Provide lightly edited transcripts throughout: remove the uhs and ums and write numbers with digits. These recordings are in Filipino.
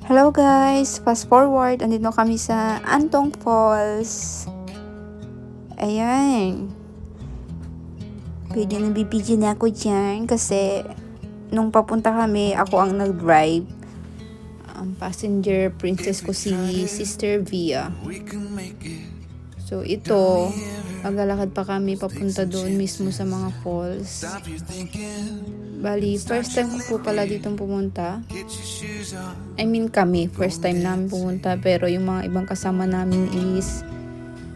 Hello guys! Fast forward, andito kami sa Antong Falls. Ayan. Pwede nabibidyo na ako dyan kasi nung papunta kami, ako ang nag-drive. Ang passenger princess ko si Sister Via. So ito, maglalakad pa kami papunta doon mismo sa mga falls. Bali, first time ko po pala ditong pumunta. I mean kami, first time namin pumunta, pero yung mga ibang kasama namin is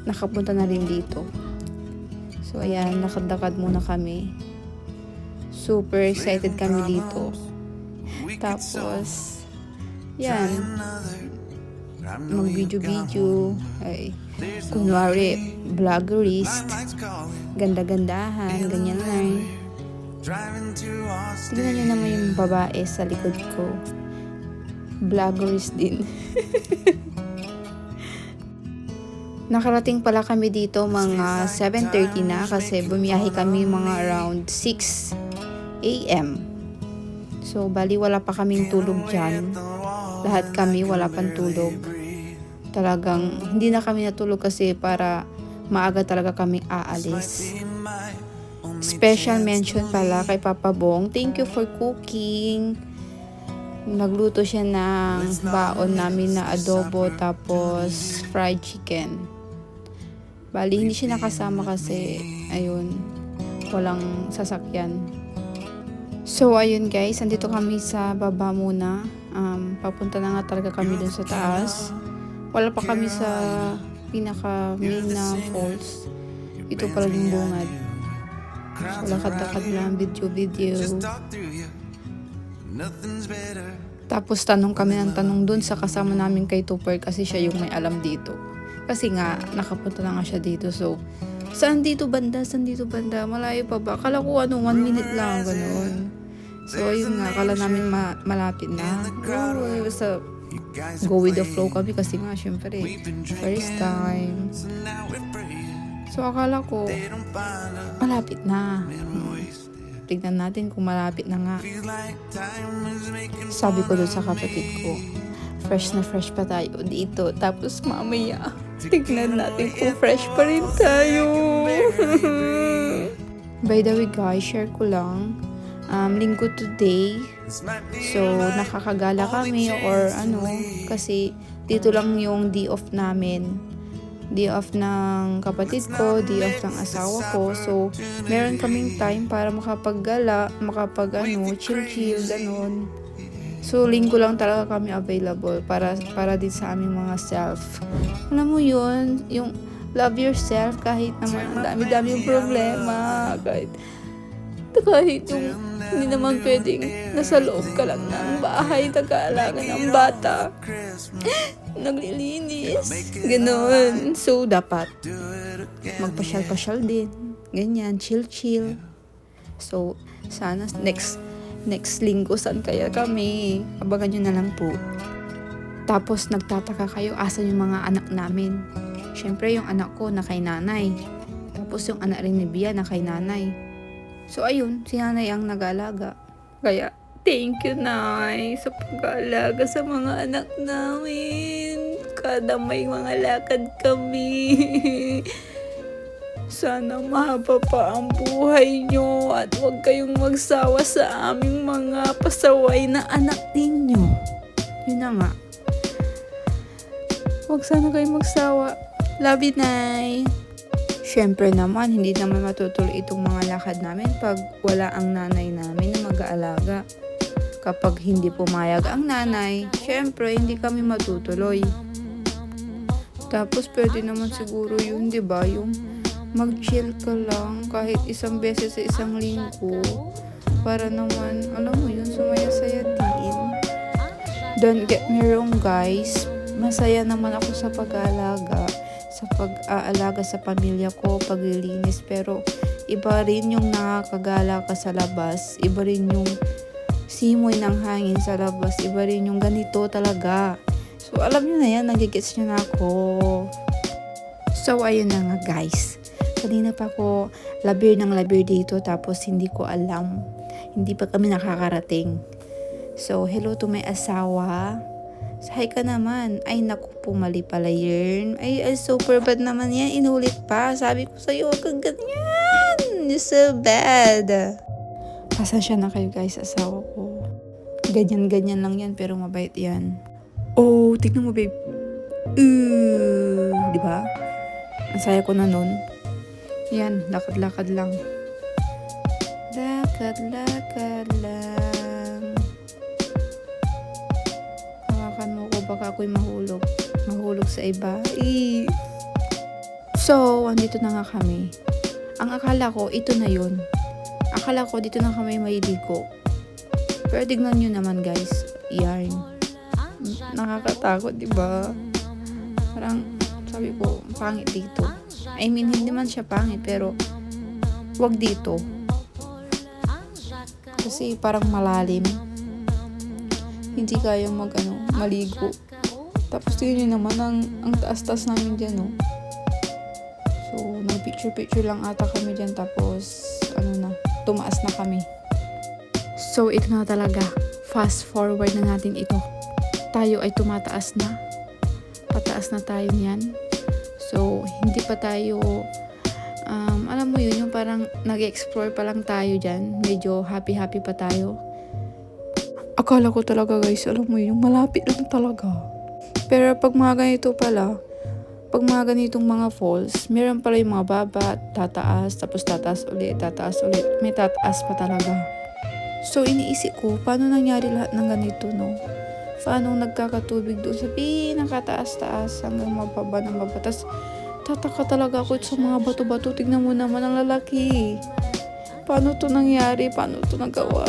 nakapunta na rin dito. So ayan, lakad-lakad muna kami. Super excited kami dito. Tapos, yan, mag-video-video. Ay, kunwari, vloggerist. Ganda-gandahan, ganyan lang. Tingnan nyo naman yung babae sa likod ko. Vloggerist din. Nakarating pala kami dito mga 7:30 na kasi bumiyahe kami mga around 6 AM. So, bali wala pa kaming tulog dyan. Lahat kami wala pang tulog. Talagang hindi na kami natulog kasi para maaga talaga kaming aalis. Special mention pala kay Papa Bong. Thank you for cooking. Nagluto siya ng baon namin na adobo tapos fried chicken. Bali, hindi siya nakasama kasi, ayun, walang sasakyan. So, ayun guys, andito kami sa baba muna. Papunta na nga talaga kami dun sa taas. Wala pa kami sa pinaka main na falls. Ito pala yung bungad. So, lakad-lakad lang, video-video. Tapos tanong kami ng tanong dun sa kasama namin kay Tupper kasi siya yung may alam dito. Kasi nga, nakapunta na nga siya dito. So, saan dito banda? Saan dito banda? Malayo pa ba? Akala ko 1 minute lang, ganun. So, ayun nga, akala namin malapit na. Basta go with the flow kami kasi nga, syempre, first time. So, akala ko, malapit na. Tignan natin kung malapit na nga. Sabi ko doon sa kapatid ko, fresh na fresh pa tayo dito. Tapos mamaya, tignan natin kung fresh pa rin tayo. By the way guys, share ko lang. Linggo today. So, nakakagala kami or ano, kasi dito lang yung day off namin. Day off ng kapatid ko, day off ng asawa ko. So, meron kaming time para makapaggala, chill-chill, ganun. So, linggo lang talaga kami available para din sa aming mga self. Alam mo yun, yung love yourself kahit naman ang dami-dami yung problema. Kahit yung hindi naman pwedeng nasa loob ka lang ng bahay, nag-aalaga ng bata. Naglilinis. Ganon. So, dapat magpasyal-pasyal din. Ganyan, chill-chill. So, sana next linggo saan kaya kami. Abangan nyo na lang po. Tapos, nagtataka kayo asan yung mga anak namin. Syempre, yung anak ko na kay nanay. Tapos, yung anak rin ni Bia na kay nanay. So, ayun, si nanay ang nag-aalaga. Kaya, thank you, Nay, sa pag-aalaga sa mga anak namin. Kada may mga lakad kami. Sana mahaba pa ang buhay nyo at huwag kayong magsawa sa aming mga pasaway na anak ninyo. Yun na nga. Huwag sana kayong magsawa. Love you, Nay. Siyempre naman, hindi naman matutuloy itong mga lakad namin pag wala ang nanay namin na mag-aalaga. Kapag hindi pumayag ang nanay, siyempre hindi kami matutuloy. Tapos pwede naman siguro yun, di ba? Yung mag-chill ka lang kahit isang beses sa isang linggo. Para naman, alam mo yun, sumaya-saya din. Don't get me wrong guys, masaya naman ako sa pag-aalaga. Sa pag-aalaga sa pamilya ko, paglilinis, pero iba rin yung nakakagala ka sa labas, iba rin yung simoy ng hangin sa labas, iba rin yung ganito talaga. So, alam nyo na yan, nagigets nyo na ako. So, ayun na nga guys. Kanina pa ako labir dito, tapos hindi ko alam. Hindi pa kami nakakarating. So, hello to my asawa. Sahay ka naman. Ay, naku, pumali pala yun. Ay, super bad naman yan. Inulit pa. Sabi ko sa'yo, huwag kang ganyan. You're so bad. Pasensya na kayo guys, asawa ko. Ganyan-ganyan lang yan, pero mabait yan. Oh, tignan mo babe. Di ba? Ang saya ko na nun. Yan, lakad-lakad lang. Lakad-lakad lang. Hawakan mo ko, baka ako'y mahulog. Mahulog sa iba. So, andito na nga kami. Ang akala ko, ito na yun. Akala ko, dito na kami mailigo. Pero tignan nyo naman guys. Yarn. Nakakatakot, diba? Parang, sabi ko, pangit dito. I mean, hindi man siya pangit, pero wag dito. Kasi parang malalim. Hindi kaya maligo. Tapos tingnan nyo naman, ang taas-taas namin dyan, no? So, nag-picture-picture lang ata kami dyan. Tapos, tumaas na kami. So, ito na talaga. Fast forward na natin ito. Tayo ay tumataas na. Pataas na tayo niyan. So, hindi pa tayo, alam mo yun, yung parang nag-explore pa lang tayo dyan. Medyo happy-happy pa tayo. Akala ko talaga guys, alam mo yun, yung malapit lang talaga. Pero pag mga ganito pala, pag mga ganitong mga falls, meron pala yung mga baba, tataas, tapos tataas ulit. May tataas pa talaga. So, iniisip ko, paano nangyari lahat ng ganito, no? Paano nagkakatubig doon sa pinakataas-taas hanggang mababa ng mababa. Tapos, tataka talaga ako sa mga bato-bato. Tignan mo naman ang lalaki. Paano to nangyari? Paano to nagawa?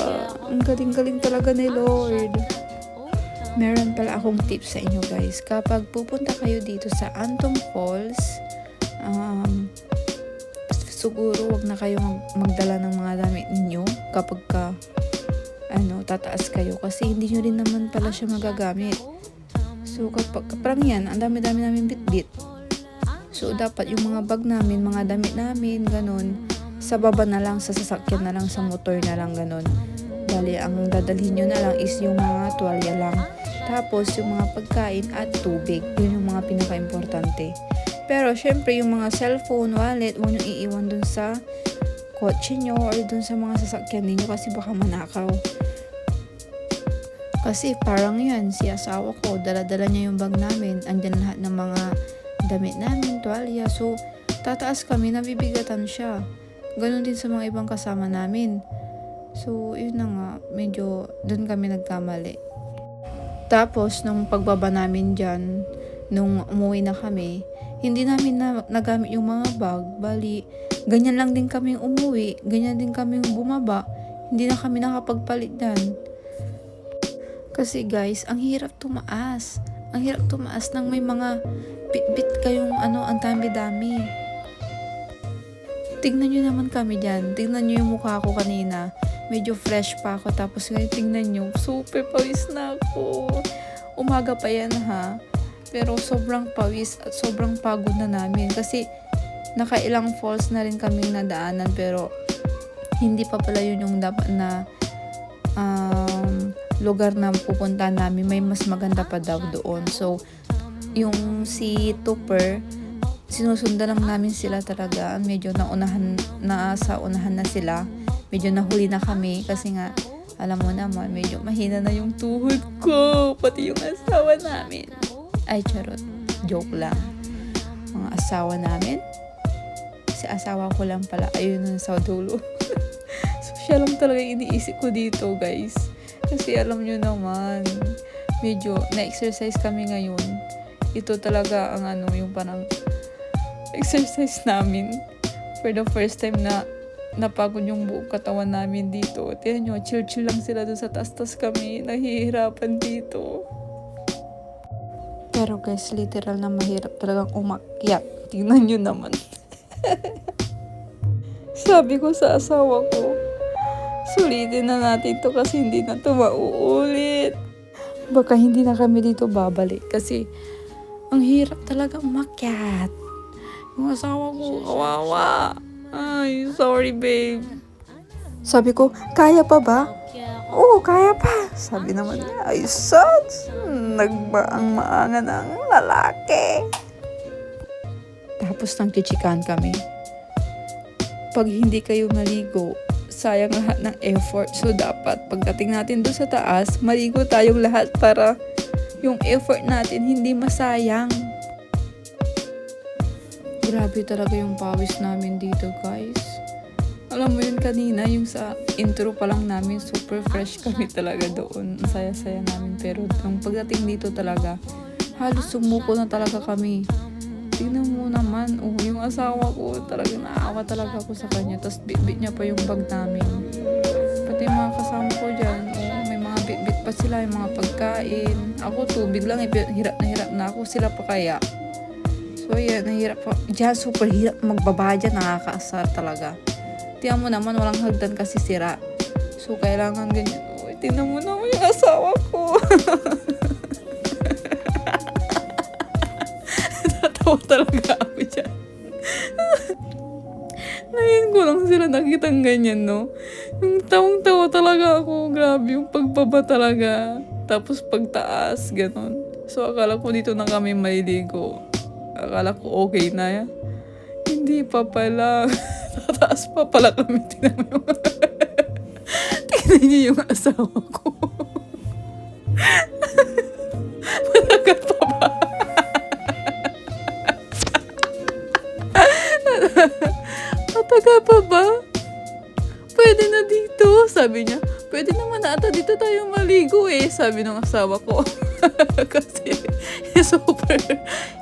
Ang galing-galing talaga ni Lord. Meron pala akong tips sa inyo guys. Kapag pupunta kayo dito sa Antong Falls, siguro wag na kayo magdala ng mga damit ninyo kapag tataas kayo. Kasi hindi nyo rin naman pala siya magagamit. So kapag parang yan, ang dami-dami namin bitbit. So dapat yung mga bag namin, mga damit namin, ganun, sa baba na lang, sa sasakyan na lang, sa motor na lang, ganun. Bali, ang dadalhin nyo na lang is yung mga tuwalya lang. Tapos, yung mga pagkain at tubig. Yun yung mga pinaka-importante. Pero, syempre, yung mga cellphone, wallet, huwag nyo iiwan dun sa kotse nyo or dun sa mga sasakyan ninyo kasi baka manakaw. Kasi, parang yan, si asawa ko, dala-dala niya yung bag namin. Andyan lahat ng mga damit namin, tuwalya. So, tataas kami, nabibigatan siya. Ganon din sa mga ibang kasama namin. So, yun na nga, medyo dun kami nagkamali. Tapos, nung pagbaba namin dyan, nung umuwi na kami, hindi namin nagamit yung mga bag. Bali, ganyan lang din kami umuwi. Ganyan din kami bumaba. Hindi na kami nakapagpalit dyan. Kasi guys, ang hirap tumaas. Ang hirap tumaas nang may mga bit-bit kayong ang dami-dami. Tingnan nyo naman kami dyan. Tingnan nyo yung mukha ko kanina. Medyo fresh pa ako. Tapos ngayon tingnan nyo, super pawis na ako. Umaga pa yan ha. Pero sobrang pawis at sobrang pagod na namin. Kasi nakailang falls na rin kaming nadaanan. Pero hindi pa pala yun yung dapat na lugar na pupunta namin. May mas maganda pa daw doon. So, yung si Tupper, sinusundan lang namin sila talaga. Medyo nasa unahan na sila. Medyo nahuli na kami kasi nga, alam mo naman, medyo mahina na yung tuhod ko. Pati yung asawa namin. Ay, charot. Joke lang. Mga asawa namin. Si asawa ko lang pala. Ayun nun sa dulo. So, siya lang talaga iniisip ko dito, guys. Kasi alam nyo naman, medyo na-exercise kami ngayon. Ito talaga ang yung parang exercise namin. For the first time na napagod yung buong katawan namin dito. Tiyan nyo, chill-chill lang sila doon sa taas-taas kami. Nahihirapan dito. Pero guys, literal na mahirap talagang umakyat. Tingnan nyo naman. Sabi ko sa asawa ko, sulitin na natin to kasi hindi na to mauulit. Baka hindi na kami dito babalik kasi ang hirap talaga umakyat. Yung asawa ko, kawawa. Ay, sorry babe. Sabi ko, kaya pa ba? Oo, kaya pa. Sabi naman niya, ay sus, nagmaang-maangan ng lalaki. Tapos nagchichikahan kami. Pag hindi kayo maligo, sayang lahat ng effort. So dapat pagdating natin doon sa taas, maligo tayong lahat para yung effort natin hindi masayang. Grabe talaga yung pawis namin dito, guys. Alam mo yun kanina, yung sa intro pa lang namin, super fresh kami talaga doon. Ang saya-saya namin. Pero ang pagdating dito talaga, halos sumuko na talaga kami. Tingnan mo naman, yung asawa ko, talaga naawa talaga ako sa kanya. Tapos bit-bit niya pa yung bag namin. Pati yung mga kasama ko dyan, may mga bit-bit pa sila, yung mga pagkain. Ako tubig lang, hirap na ako, sila pa kaya. So yan, nahirap pa. Diyan, super hirap magbaba dyan, nakakaasar talaga. Tingnan mo naman, walang hagdan kasi sira. So kailangan ganyan. Uy, tingnan mo naman yung asawa ko. Natawa talaga ako dyan. Ngayon ko lang sila nakitang ganyan, no? Yung tawang-tawa talaga ako. Grabe yung pagbaba talaga. Tapos pagtaas, ganon. So akala ko dito na kami maliligo. Akala ko okay na. Hindi pa pala. Tataas pa pala kami. Tingnan niyo yung asawa ko. Matagal pa ba? Matagal pa ba? Pwede na dito. Sabi niya, pwede naman ata dito tayo maligo sabi ng asawa ko. Kasi super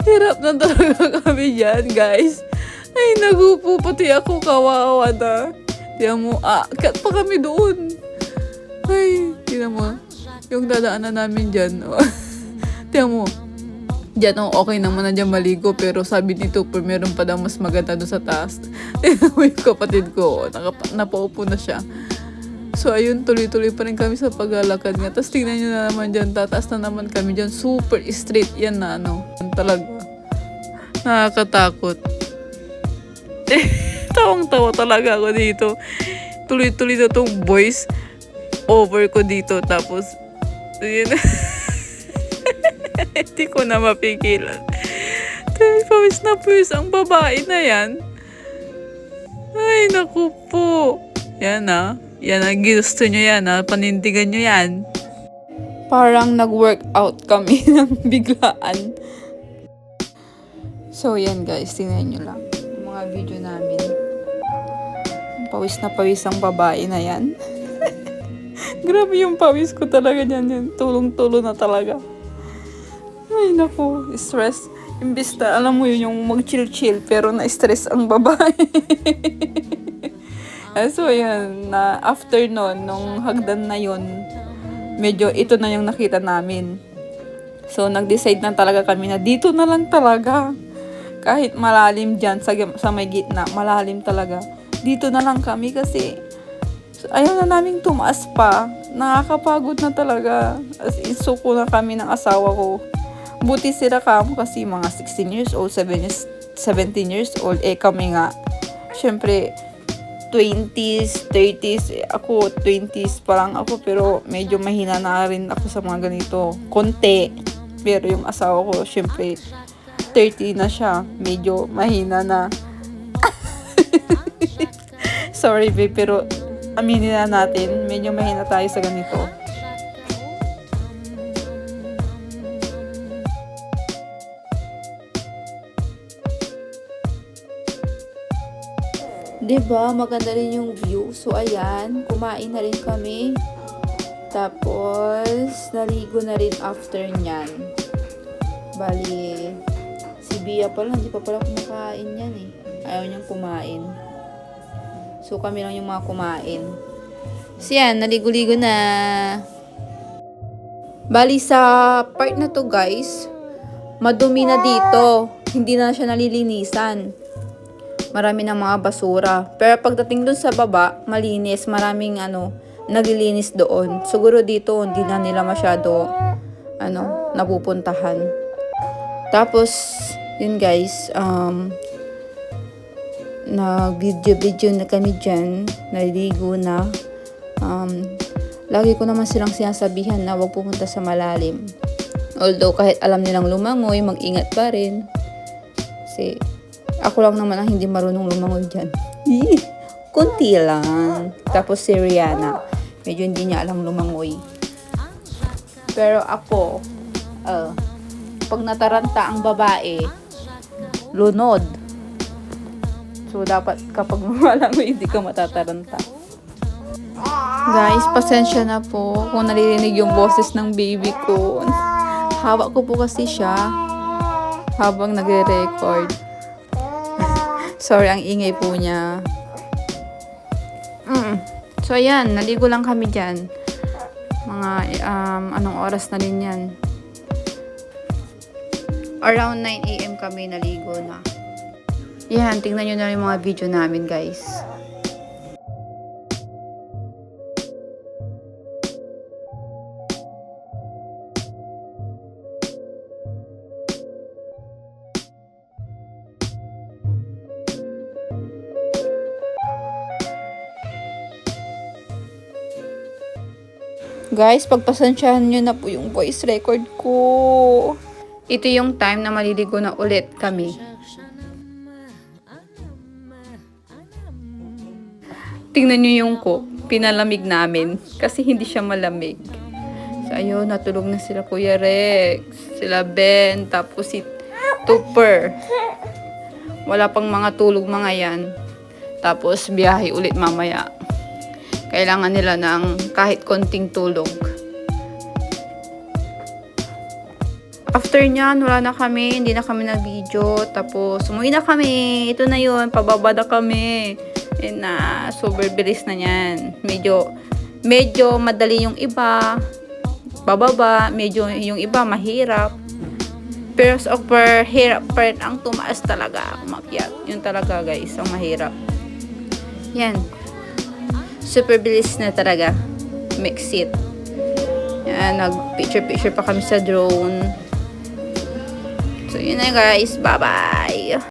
hirap na talaga kami dyan, guys. Ay, nagupo. Pati ako kawawa na. Tiyan mo, kat pa kami doon. Ay, tiyan mo. Yung dadaanan namin dyan. Tiyan mo. Dyan, okay naman na dyan maligo. Pero sabi ni Tupper, meron pa daw mas maganda doon sa taas. Tiyan mo yung kapatid ko. Napaupo na siya. So, ayun, tuloy-tuloy pa rin kami sa paglalakad nga. Tapos, tingnan nyo na naman dyan. Tataas na naman kami dyan. Super straight yan na, talaga. Nakakatakot. Tawang-tawa talaga ako dito. Tuloy-tuloy na tong voice over ko dito. Tapos, yun. Hindi ko na mapigilan. Pawis na pawis ang babae na yan. Ay, naku po. Yan Yan, gusto nyo yan, panindigan nyo yan. Parang nag-workout kami ng biglaan. So, yan guys, tingnan nyo lang. Yung mga video namin. Pawis na pawis ang babae na yan. Grabe yung pawis ko talaga dyan. Yan. Tulong-tulo na talaga. Ay, naku, stress. Imbis na, alam mo yun, yung mag-chill-chill, pero na-stress ang babae. So, yan, na after nun, nung hagdan na yun, medyo ito na yung nakita namin. So, nag-decide na talaga kami na dito na lang talaga. Kahit malalim dyan, sa may gitna, malalim talaga. Dito na lang kami kasi ayaw na naming tumaas pa. Nakakapagod na talaga. As in, suko na kami ng asawa ko. Buti sila kamo kasi mga 16 years old, 17 years old. Kami nga, syempre, 20s, 30s, ako 20s pa lang ako pero medyo mahina na rin ako sa mga ganito. Konti. Pero yung asawa ko, syempre 30 na siya. Medyo mahina na. Sorry babe, pero aminin na natin, medyo mahina tayo sa ganito. Diba? Maganda rin yung view. So, ayan. Kumain na rin kami. Tapos, naligo na rin after nyan. Bali, si Bia pala, hindi pa pala kumakain yan Ayaw niyang kumain. So, kami lang yung mga kumain. So, yan. Naligo-ligo na. Bali, sa part na to, guys, madumi na dito. Hindi na siya nalilinisan. Marami ng mga basura. Pero pagdating dun sa baba, malinis. Maraming naglilinis doon. Siguro dito, hindi na nila masyado napupuntahan. Tapos, yun guys, nag-video na kami dyan. Naligo na. Lagi ko naman silang sinasabihan na huwag pupunta sa malalim. Although kahit alam nilang lumangoy, mag-ingat pa rin. Kasi ako lang naman ang hindi marunong lumangoy dyan. Kunti lang. Tapos si Rihanna, medyo hindi niya alam lumangoy. Pero ako, pag nataranta ang babae, lunod. So, dapat kapag lumalangoy, hindi ka matataranta. Guys, pasensya na po kung naririnig yung boses ng baby ko. Hawak ko po kasi siya habang nagre-record. Sorry, ang ingay po niya. So, ayan, naligo lang kami dyan. Mga, anong oras na rin yan? Around 9 AM kami naligo na. Yan, tingnan nyo na yung mga video namin, guys. Guys, pagpasensyahan nyo na po yung voice record ko. Ito yung time na maliligo na ulit kami. Tingnan nyo yung cook. Pinalamig namin. Kasi hindi siya malamig. So, ayun, natulog na sila Kuya Rex. Sila Ben. Tapos si Tupper. Wala pang mga tulog mga yan. Tapos, biyahe ulit mamaya. Kailangan nila ng kahit konting tulog. After nyan, wala na kami. Hindi na kami nag-video. Tapos, umuwi na kami. Ito na yun. Pababa na kami. And super bilis na yan. Medyo madali yung iba. Bababa. Medyo yung iba mahirap. Pero super hirap pa rin ang tumaas talaga. Umakyat. Yun talaga guys. Ang mahirap. Yan. Super bilis na talaga. Mix it. Yan, nag-picture pa kami sa drone. So, yun na guys. Bye-bye!